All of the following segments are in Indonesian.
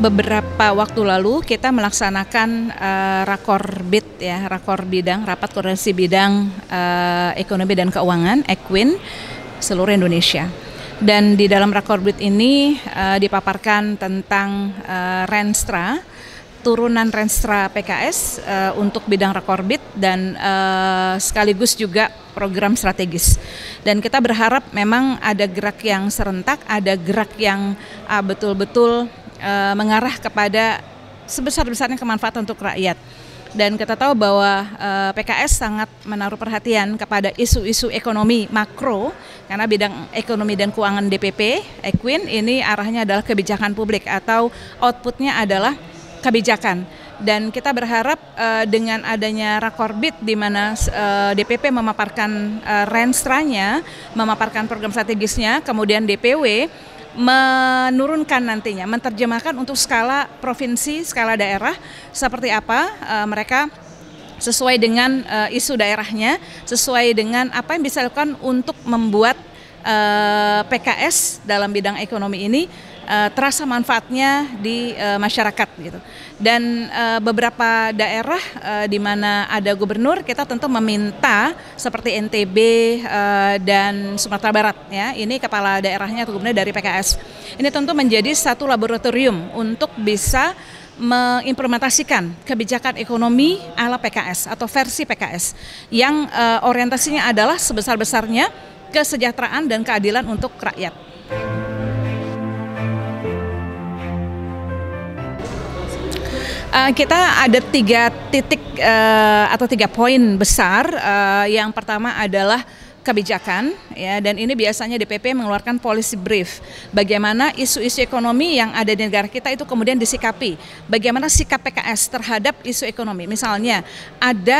Beberapa waktu lalu kita melaksanakan Rakorbid ya, Rakor Bidang, Rapat Koordinasi Bidang Ekonomi dan Keuangan, Ekwin, seluruh Indonesia. Dan di dalam Rakorbid ini dipaparkan tentang Renstra, turunan Renstra PKS untuk bidang Rakorbid dan sekaligus juga program strategis. Dan kita berharap memang ada gerak yang serentak, ada gerak yang betul-betul mengarah kepada sebesar-besarnya kemanfaatan untuk rakyat. Dan kita tahu bahwa PKS sangat menaruh perhatian kepada isu-isu ekonomi makro, karena bidang ekonomi dan keuangan DPP, Ekwin, ini arahnya adalah kebijakan publik atau outputnya adalah kebijakan. Dan kita berharap dengan adanya Rakorbid di mana DPP memaparkan Renstranya, memaparkan program strategisnya, kemudian DPW menurunkan nantinya, menerjemahkan untuk skala provinsi, skala daerah, seperti apa mereka sesuai dengan isu daerahnya, sesuai dengan apa yang bisa dilakukan untuk membuat PKS dalam bidang ekonomi ini terasa manfaatnya di masyarakat gitu. Dan beberapa daerah di mana ada gubernur, kita tentu meminta seperti NTB dan Sumatera Barat ya, ini kepala daerahnya atau gubernur dari PKS. Ini tentu menjadi satu laboratorium untuk bisa mengimplementasikan kebijakan ekonomi ala PKS atau versi PKS yang orientasinya adalah sebesar-besarnya kesejahteraan dan keadilan untuk rakyat. Kita ada 3 titik atau 3 poin besar. Yang pertama adalah kebijakan ya, dan ini biasanya DPP mengeluarkan policy brief. Bagaimana isu-isu ekonomi yang ada di negara kita itu kemudian disikapi. Bagaimana sikap PKS terhadap isu ekonomi. Misalnya ada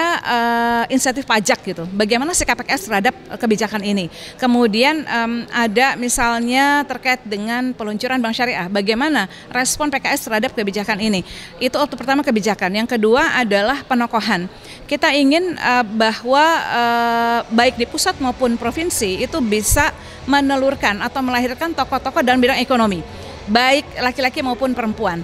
insentif pajak gitu. Bagaimana sikap PKS terhadap kebijakan ini. Kemudian ada misalnya terkait dengan peluncuran bank syariah. Bagaimana respon PKS terhadap kebijakan ini. Itu pertama kebijakan. Yang kedua adalah penokohan. Kita ingin bahwa baik di pusat maupun provinsi itu bisa menelurkan atau melahirkan tokoh-tokoh dalam bidang ekonomi, baik laki-laki maupun perempuan.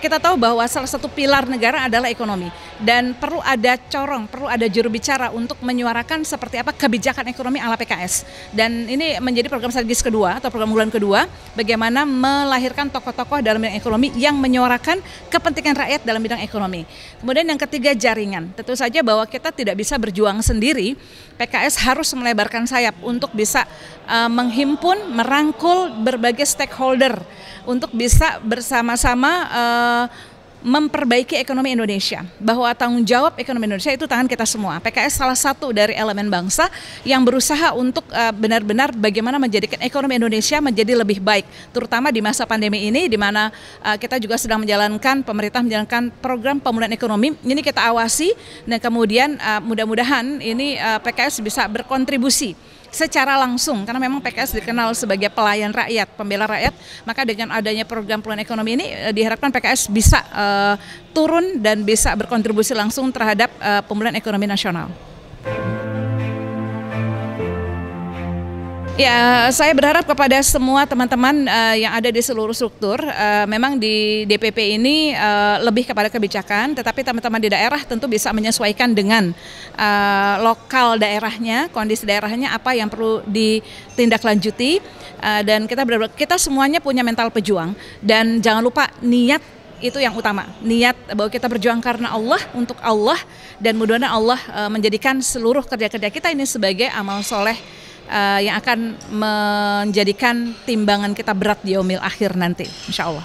Kita tahu bahwa salah satu pilar negara adalah ekonomi dan perlu ada corong, perlu ada juru bicara untuk menyuarakan seperti apa kebijakan ekonomi ala PKS. Dan ini menjadi program strategis kedua atau program unggulan kedua, bagaimana melahirkan tokoh-tokoh dalam bidang ekonomi yang menyuarakan kepentingan rakyat dalam bidang ekonomi. Kemudian yang ketiga, jaringan. Tentu saja bahwa kita tidak bisa berjuang sendiri, PKS harus melebarkan sayap untuk bisa menghimpun, merangkul berbagai stakeholder untuk bisa bersama-sama memperbaiki ekonomi Indonesia. Bahwa tanggung jawab ekonomi Indonesia itu tangan kita semua. PKS salah satu dari elemen bangsa yang berusaha untuk benar-benar bagaimana menjadikan ekonomi Indonesia menjadi lebih baik, terutama di masa pandemi ini, di mana kita juga sedang pemerintah menjalankan program pemulihan ekonomi. Ini kita awasi dan kemudian mudah-mudahan ini PKS bisa berkontribusi secara langsung, karena memang PKS dikenal sebagai pelayan rakyat, pembela rakyat. Maka dengan adanya program pemulihan ekonomi ini diharapkan PKS bisa turun dan bisa berkontribusi langsung terhadap pemulihan ekonomi nasional. Ya, saya berharap kepada semua teman-teman yang ada di seluruh struktur, memang di DPP ini lebih kepada kebijakan, tetapi teman-teman di daerah tentu bisa menyesuaikan dengan lokal daerahnya, kondisi daerahnya, apa yang perlu ditindaklanjuti, dan kita semuanya punya mental pejuang, dan jangan lupa niat itu yang utama, niat bahwa kita berjuang karena Allah, untuk Allah, dan mudah-mudahan Allah menjadikan seluruh kerja-kerja kita ini sebagai amal soleh yang akan menjadikan timbangan kita berat di yaumil akhir nanti, insya Allah.